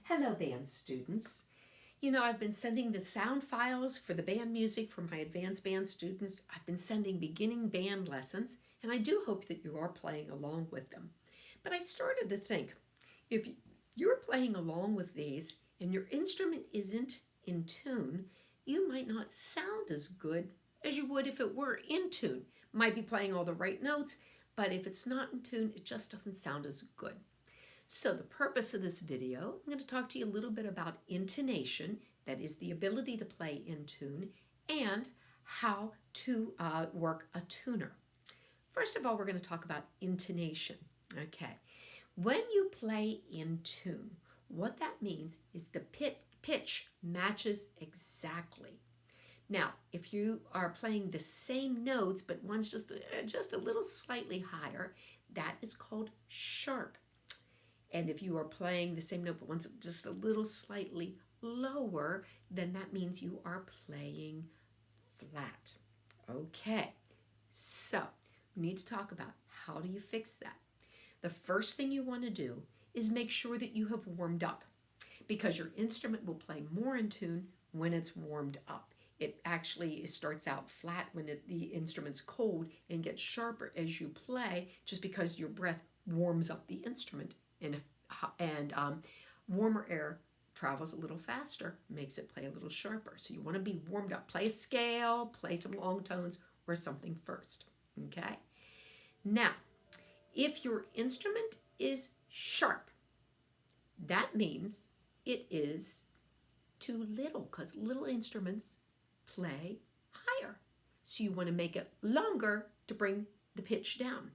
Hello, band students. I've been sending the sound files for the band music for my advanced band students. I've been sending beginning band lessons, and I do hope that you are playing along with them. But I started to think, if you're playing along with these and your instrument isn't in tune, you might not sound as good as you would if it were in tune. Might be playing all the right notes, but if it's not in tune, it just doesn't sound as good. So the purpose of this video, I'm going to talk to you a little bit about intonation, that is the ability to play in tune, and how to work a tuner. First of all, we're going to talk about intonation. Okay, when you play in tune, what that means is the pitch matches exactly. Now, if you are playing the same notes, but one's just a little slightly higher, that is called sharp. And if you are playing the same note but one's just a little slightly lower, then that means you are playing flat. Okay, so we need to talk about how do you fix that. The first thing you want to do is make sure that you have warmed up, because your instrument will play more in tune when it's warmed up. It actually starts out flat when the instrument's cold and gets sharper as you play, just because your breath warms up the instrument, and warmer air travels a little faster, makes it play a little sharper. So you want to be warmed up. Play a scale, play some long tones or something first. Okay? Now, if your instrument is sharp, that means it is too little, because little instruments play higher. So you want to make it longer to bring the pitch down.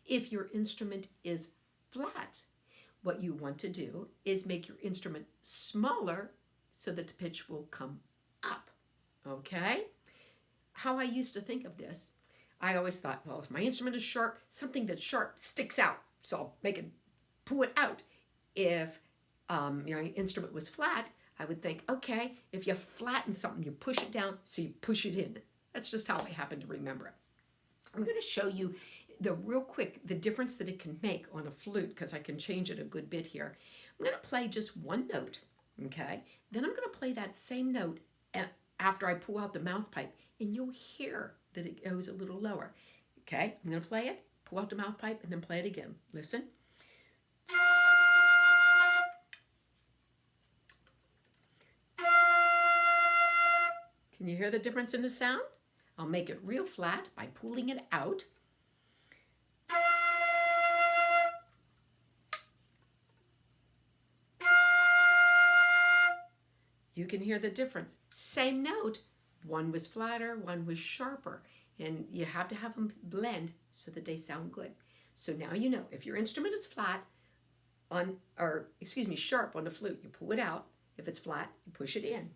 If your instrument is flat, what you want to do is make your instrument smaller so that the pitch will come up. Okay? How I used to think of this, I always thought, well, if my instrument is sharp, something that's sharp sticks out, so I'll make it, pull it out. If your instrument was flat, I would think, okay, if you flatten something, you push it down, so you push it in. That's just how I happen to remember it. I'm going to show you real quick the difference that it can make on a flute, because I can change it a good bit here. I'm going to play just one note, okay? Then I'm going to play that same note after I pull out the mouth pipe, and you'll hear that it goes a little lower. Okay, I'm going to play it, pull out the mouth pipe, and then play it again. Listen. Can you hear the difference in the sound? I'll make it real flat by pulling it out. You can hear the difference. Same note, one was flatter, one was sharper, and you have to have them blend so that they sound good. So now you know, if your instrument is flat sharp on the flute, you pull it out. If it's flat, you push it in.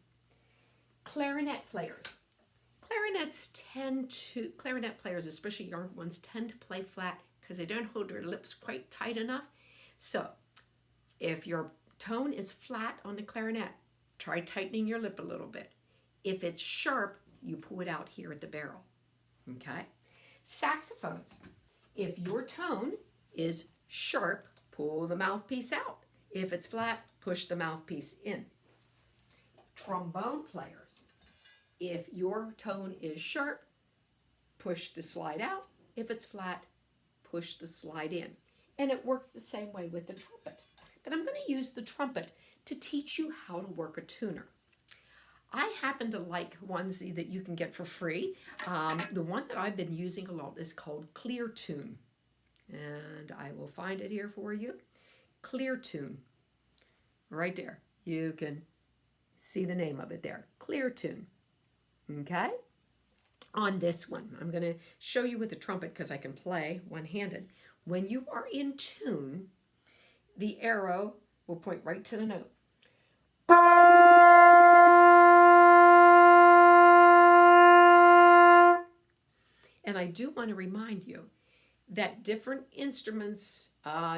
Clarinet players. Clarinet players, especially young ones, tend to play flat because they don't hold their lips quite tight enough. So if your tone is flat on the clarinet, try tightening your lip a little bit. If it's sharp, you pull it out here at the barrel. Okay? Saxophones. If your tone is sharp, pull the mouthpiece out. If it's flat, push the mouthpiece in. Trombone players. If your tone is sharp, push the slide out. If it's flat, push the slide in. And it works the same way with the trumpet. But I'm going to use the trumpet to teach you how to work a tuner. I happen to like ones that you can get for free. The one that I've been using a lot is called Cleartune. And I will find it here for you. Cleartune. Right there. You can see the name of it there. Cleartune. Okay? On this one, I'm going to show you with the trumpet because I can play one-handed. When you are in tune, the arrow will point right to the note. And I do want to remind you that different instruments,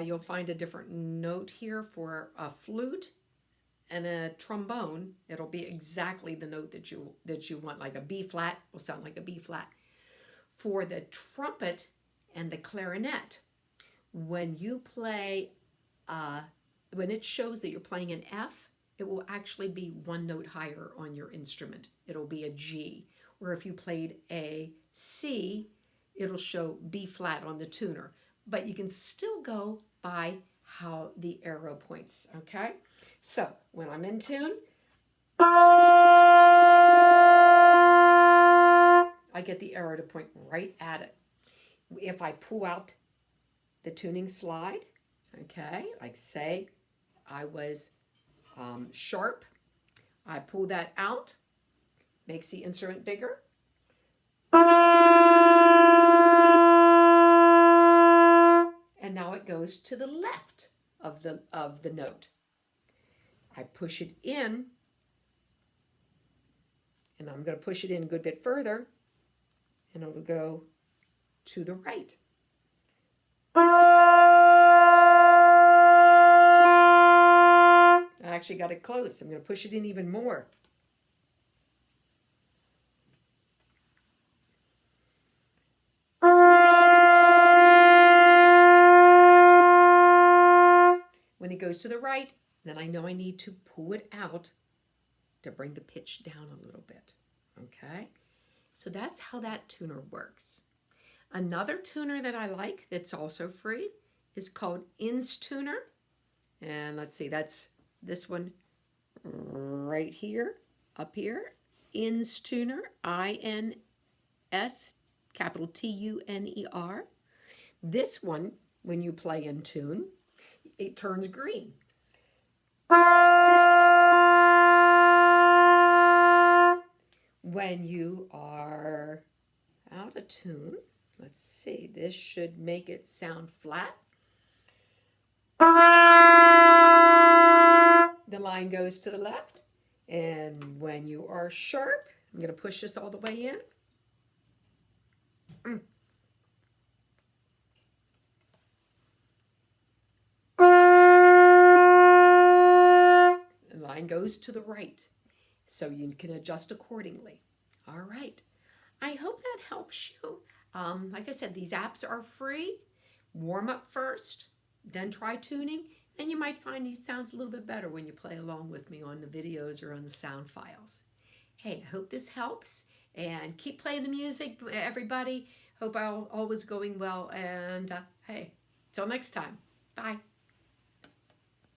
you'll find a different note here for a flute and a trombone. It'll be exactly the note that you want, like a B flat will sound like a B flat. For the trumpet and the clarinet, when you play a when it shows that you're playing an F, it will actually be one note higher on your instrument. It'll be a G. Or if you played a C, it'll show B flat on the tuner. But you can still go by how the arrow points, okay? So when I'm in tune, I get the arrow to point right at it. If I pull out the tuning slide, okay, like say I was sharp, I pull that out, makes the instrument bigger. And now it goes to the left of the note. I push it in, and I'm going to push it in a good bit further, and it'll go to the right. I actually got it close. I'm going to push it in even more. When it goes to the right, then I know I need to pull it out to bring the pitch down a little bit. Okay? So that's how that tuner works. Another tuner that I like that's also free is called Instuner. And let's see, that's this one right here, up here. Instuner, I-N-S, capital T-U-N-E-R. This one, when you play in tune, it turns green. When you are out of tune, let's see, this should make it sound flat. The line goes to the left. And when you are sharp, I'm going to push this all the way in. The line goes to the right. So you can adjust accordingly. All right. I hope that helps you. Like I said, these apps are free. Warm up first, then try tuning, and you might find it sounds a little bit better when you play along with me on the videos or on the sound files. Hey, I hope this helps, and keep playing the music, everybody. Hope all was going well, and hey, till next time. Bye.